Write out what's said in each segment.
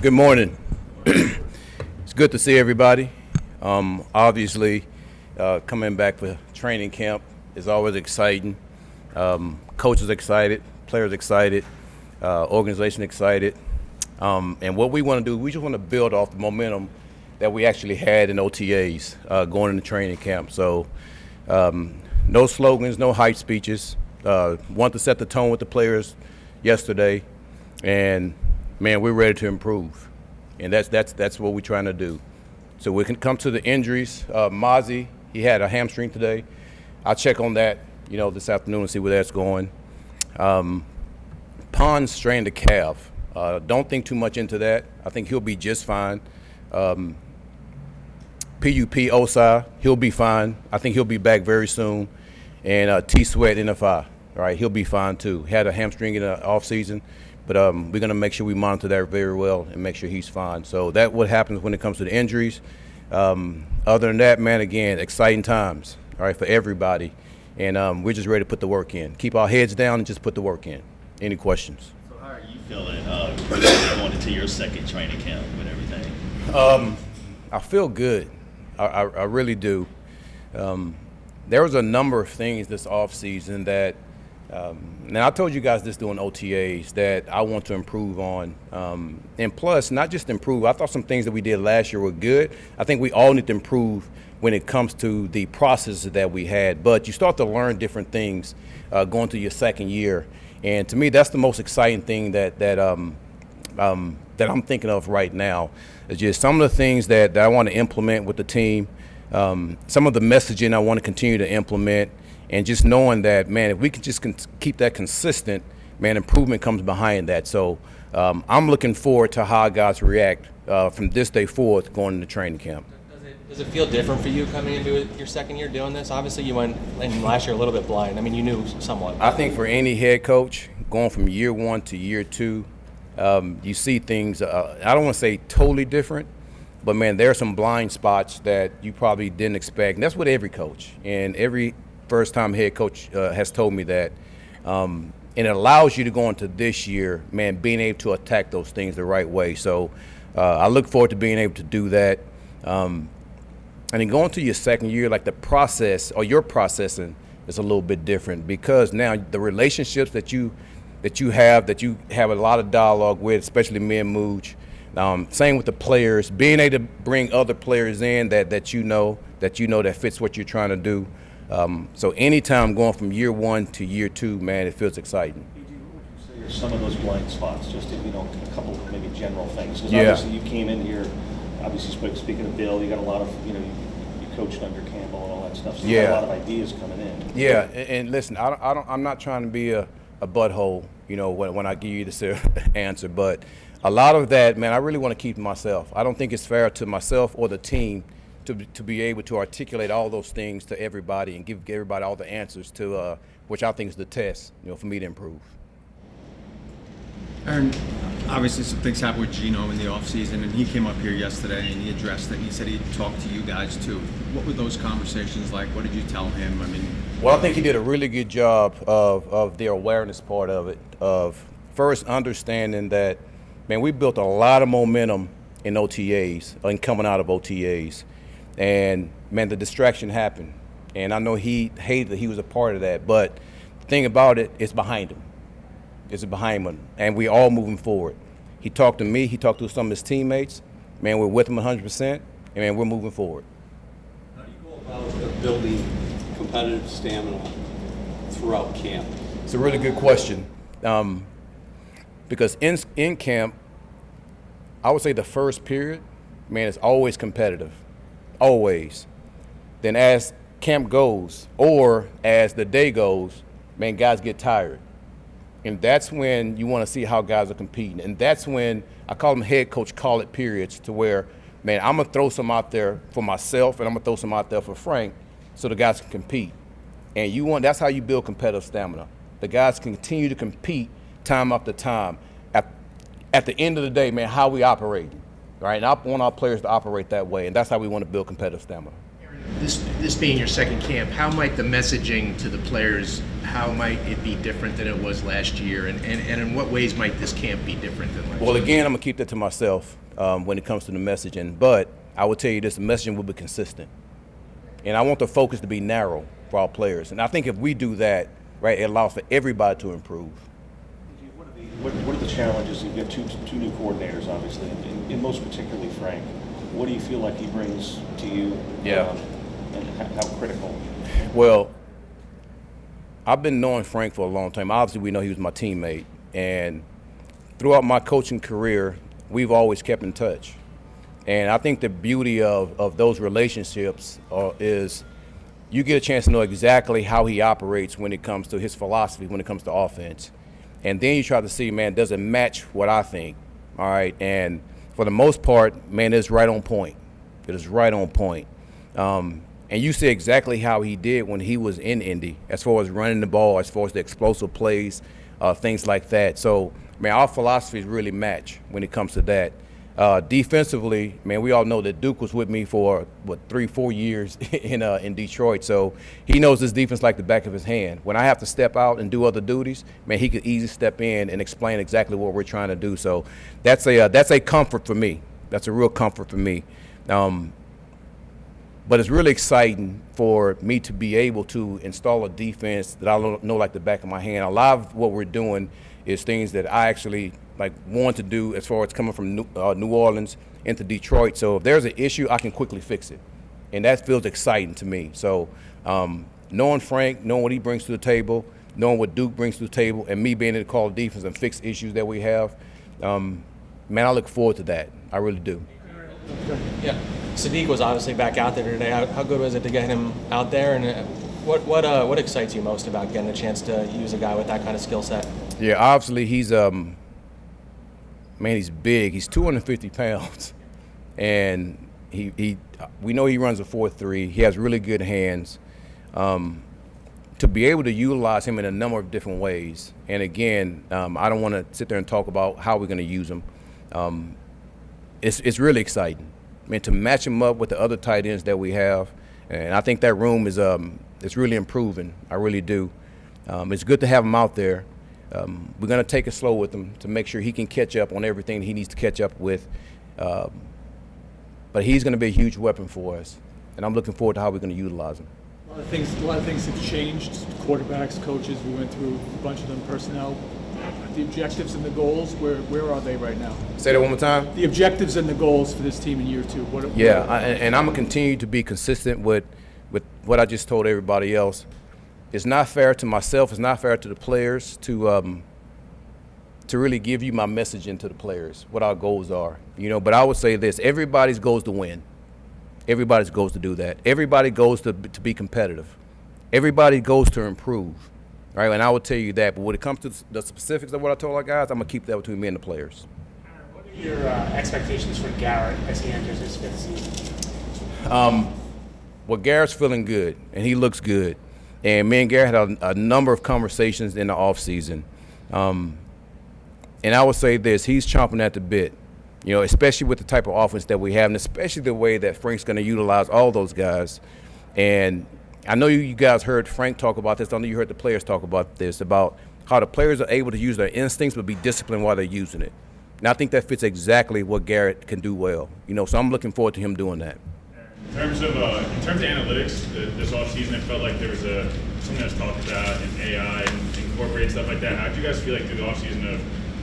Good morning. It's good to see everybody. Obviously, coming back for training camp is always exciting. Coaches excited, players excited, organization excited. And what we want to do, we just want to build off the momentum that we actually had in OTAs going into training camp. So no slogans, no hype speeches. Want to set the tone with the players yesterday. And man, we're ready to improve, and that's what we're trying to do. So we can come to the injuries. Mozzie, he had a hamstring today. I'll check on that, this afternoon and see where that's going. Pond strained a calf. Don't think too much into that. I think he'll be just fine. PUP Osai, he'll be fine. I think he'll be back very soon. And T Sweat NFI, all right, he'll be fine too. Had a hamstring in the offseason. But we're going to make sure we monitor that very well and make sure he's fine. So that's what happens when it comes to the injuries. Other than that, man, again, exciting times, all right, for everybody. And we're just ready to put the work in. Keep our heads down and just put the work in. Any questions? So how are you feeling going into your second training camp with everything? I feel good. I really do. There was a number of things this offseason that now, I told you guys this doing OTAs that I want to improve on. And plus, not just improve. I thought some things that we did last year were good. I think we all need to improve when it comes to the processes that we had. But you start to learn different things going through your second year. And to me, that's the most exciting thing that I'm thinking of right now. Is just some of the things that I want to implement with the team. Some of the messaging I want to continue to implement. And just knowing that, man, if we can just keep that consistent, man, improvement comes behind that. So I'm looking forward to how guys react from this day forward going into training camp. Does it feel different for you coming into your second year doing this? Obviously, you went in last year a little bit blind. I mean, you knew somewhat. I think for any head coach, going from year one to year two, you see things, I don't want to say totally different, but, man, there are some blind spots that you probably didn't expect. And that's with every coach. And every first-time head coach has told me that. And it allows you to go into this year, man, being able to attack those things the right way. So I look forward to being able to do that. And then going to your second year, like the process or your processing is a little bit different because now the relationships that you have a lot of dialogue with, especially me and Mooch. Same with the players, being able to bring other players in that you know that fits what you're trying to do. So anytime going from year one to year two, man, it feels exciting. What would you say are some of those blind spots? Just a couple of maybe general things. Because Yeah. obviously you came in here. Obviously, speaking of Bill, you got a lot of you coached under Campbell and all that stuff. So you got a lot of ideas coming in. Yeah, and listen, I'm not trying to be a butthole, when I give you this answer, but a lot of that, man, I really want to keep to myself. I don't think it's fair to myself or the team to be able to articulate all those things to everybody and give everybody all the answers to which I think is the test, for me to improve. Aaron, obviously some things happened with Geno in the offseason, and he came up here yesterday and he addressed it, and he said he'd talk to you guys too. What were those conversations like? What did you tell him? Well, I think he did a really good job of the awareness part of it, of first understanding that, man, we built a lot of momentum in OTAs and coming out of OTAs. And, man, the distraction happened. And I know he hated that he was a part of that. But the thing about it, it's behind him. It's behind him. And we all moving forward. He talked to me. He talked to some of his teammates. Man, we're with him 100%. And, man, we're moving forward. How do you go about building competitive stamina throughout camp? It's a really good question. Because in camp, I would say the first period, man, it's always competitive. Always. Then as camp goes or as the day goes, man, guys get tired. And that's when you want to see how guys are competing. And that's when I call them head coach call it periods to where, man, I'm going to throw some out there for myself and I'm going to throw some out there for Frank so the guys can compete. And that's how you build competitive stamina. The guys continue to compete time after time. At the end of the day, man, how we operate. Right, and I want our players to operate that way, and that's how we want to build competitive stamina. Aaron, This being your second camp, how might the messaging to the players, how might it be different than it was last year, and in what ways might this camp be different than last year? Well, again, I'm going to keep that to myself when it comes to the messaging, but I will tell you this, the messaging will be consistent. And I want the focus to be narrow for our players. And I think if we do that, right, it allows for everybody to improve. What are the challenges? You have two new coordinators, obviously, and most particularly Frank. What do you feel like he brings to you? Yeah. And how critical? Well, I've been knowing Frank for a long time. Obviously, we know he was my teammate. And throughout my coaching career, we've always kept in touch. And I think the beauty of those relationships is you get a chance to know exactly how he operates when it comes to his philosophy, when it comes to offense. And then you try to see, man, does it match what I think? All right. And for the most part, man, it's right on point. It is right on point. And you see exactly how he did when he was in Indy, as far as running the ball, as far as the explosive plays, things like that. So, man, our philosophies really match when it comes to that. Defensively, man, we all know that Duke was with me for, 3-4 years in Detroit. So he knows this defense like the back of his hand. When I have to step out and do other duties, man, he could easily step in and explain exactly what we're trying to do. So that's a comfort for me. That's a real comfort for me. But it's really exciting for me to be able to install a defense that I know like the back of my hand. A lot of what we're doing is things that I actually want to do as far as coming from New Orleans into Detroit. So if there's an issue, I can quickly fix it. And that feels exciting to me. So knowing Frank, knowing what he brings to the table, knowing what Duke brings to the table, and me being able to call defense and fix issues that we have, man, I look forward to that. I really do. Yeah, Sadiq was obviously back out there today. How good was it to get him out there? And what excites you most about getting a chance to use a guy with that kind of skill set? Yeah, obviously he's he's big. He's 250 pounds, and we know he runs a 4.3. He has really good hands. To be able to utilize him in a number of different ways, and again, I don't want to sit there and talk about how we're going to use him. It's really exciting. I mean, to match him up with the other tight ends that we have, and I think that room is it's really improving. I really do. It's good to have him out there. We're going to take it slow with him to make sure he can catch up on everything he needs to catch up with. But he's going to be a huge weapon for us, and I'm looking forward to how we're going to utilize him. A lot of things have changed. Quarterbacks, coaches, we went through a bunch of them, personnel. The objectives and the goals, where are they right now? Say that one more time. The objectives and the goals for this team in year two. And I'm going to continue to be consistent with what I just told everybody else. It's not fair to myself. It's not fair to the players to really give you my message into the players, what our goals are. But I would say this: everybody's goal is to win. Everybody's goal is to do that. Everybody goes to be competitive. Everybody goes to improve. Right, and I will tell you that. But when it comes to the specifics of what I told our guys, I'm gonna keep that between me and the players. What are your expectations for Garrett as he enters his fifth season? Well, Garrett's feeling good, and he looks good. And me and Garrett had a number of conversations in the offseason. And I would say this: he's chomping at the bit. Especially with the type of offense that we have, and especially the way that Frank's going to utilize all those guys. And I know you guys heard Frank talk about this. I know you heard the players talk about this, about how the players are able to use their instincts but be disciplined while they're using it. And I think that fits exactly what Garrett can do well. So I'm looking forward to him doing that. In terms of analytics, this offseason, it felt like there was something that was talked about in AI and incorporate stuff like that. How did you guys feel like through the offseason of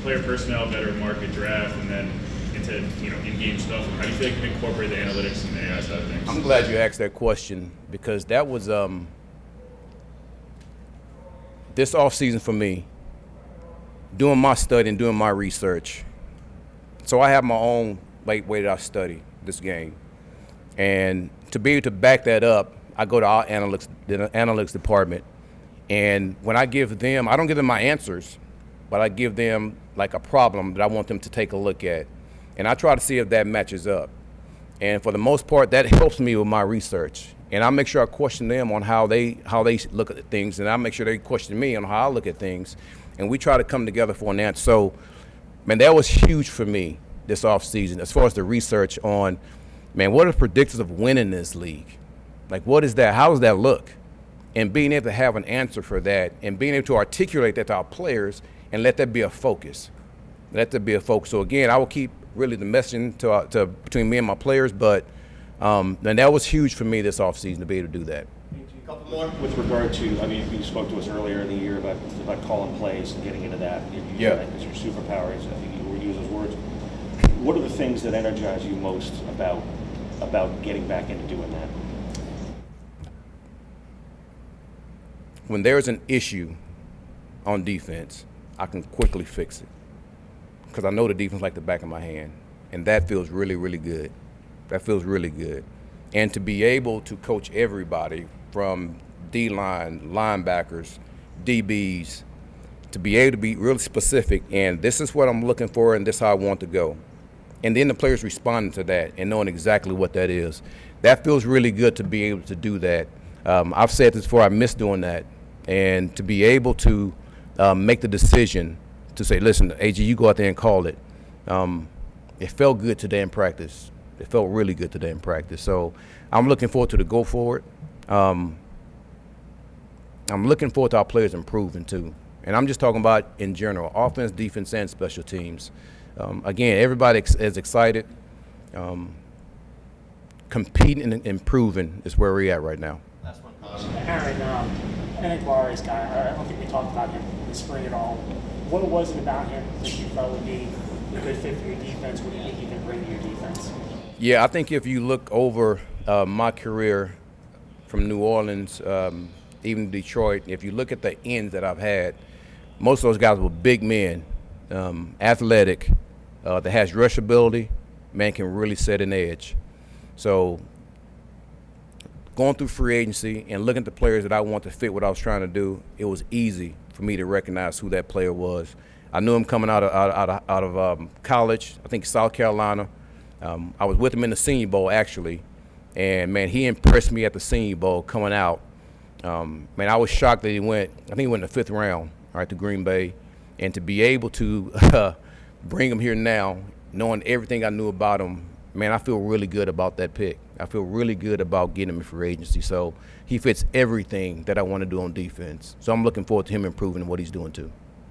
player personnel, better market draft, and then into in-game stuff? How do you feel like you can incorporate the analytics and the AI side of things? I'm glad you asked that question, because that was this offseason for me, doing my study and doing my research. So I have my own way that I study this game. And to be able to back that up, I go to our analytics department, and when I give them, I don't give them my answers, but I give them like a problem that I want them to take a look at. And I try to see if that matches up. And for the most part, that helps me with my research. And I make sure I question them on how they look at things, and I make sure they question me on how I look at things. And we try to come together for an answer. So, man, that was huge for me this offseason as far as the research on, man, what are the predictors of winning this league? Like, what is that? How does that look? And being able to have an answer for that and being able to articulate that to our players and let that be a focus. Let that be a focus. So, again, I will keep really the messaging to between me and my players, but and that was huge for me this offseason to be able to do that. A couple more with regard to, I mean, you spoke to us earlier in the year about calling plays and getting into that. Yeah. It's your superpower. I think you use those words. What are the things that energize you most about getting back into doing that? When there's an issue on defense, I can quickly fix it because I know the defense like the back of my hand, and that feels really, really good. That feels really good. And to be able to coach everybody from D-line, linebackers, DBs, to be able to be really specific, and this is what I'm looking for and this is how I want to go. And then the players responding to that and knowing exactly what that is. That feels really good to be able to do that. I've said this before, I miss doing that. And to be able to make the decision to say, listen, AG, you go out there and call it. It felt good today in practice. It felt really good today in practice. So I'm looking forward to the go forward. I'm looking forward to our players improving too. And I'm just talking about in general, offense, defense, and special teams. Again, everybody is excited. Competing and improving is where we're at right now. Last one. Aaron, an Aguirre's guy. I don't think we talked about him this spring at all. What was it about him that you felt would be a good fit for your defense? What do you think he can bring to your defense? Yeah, I think if you look over my career from New Orleans, even Detroit, if you look at the ends that I've had, most of those guys were big men, athletic, that has rush ability, man can really set an edge. So going through free agency and looking at the players that I want to fit what I was trying to do, it was easy for me to recognize who that player was. I knew him coming out of college, I think South Carolina. I was with him in the Senior Bowl, actually. And, man, he impressed me at the Senior Bowl coming out. Man, I was shocked that I think he went in the 5th round, all right, to Green Bay. And to be able to bring him here now, knowing everything I knew about him, man, I feel really good about that pick. I feel really good about getting him in free agency. So he fits everything that I want to do on defense. So I'm looking forward to him improving what he's doing too.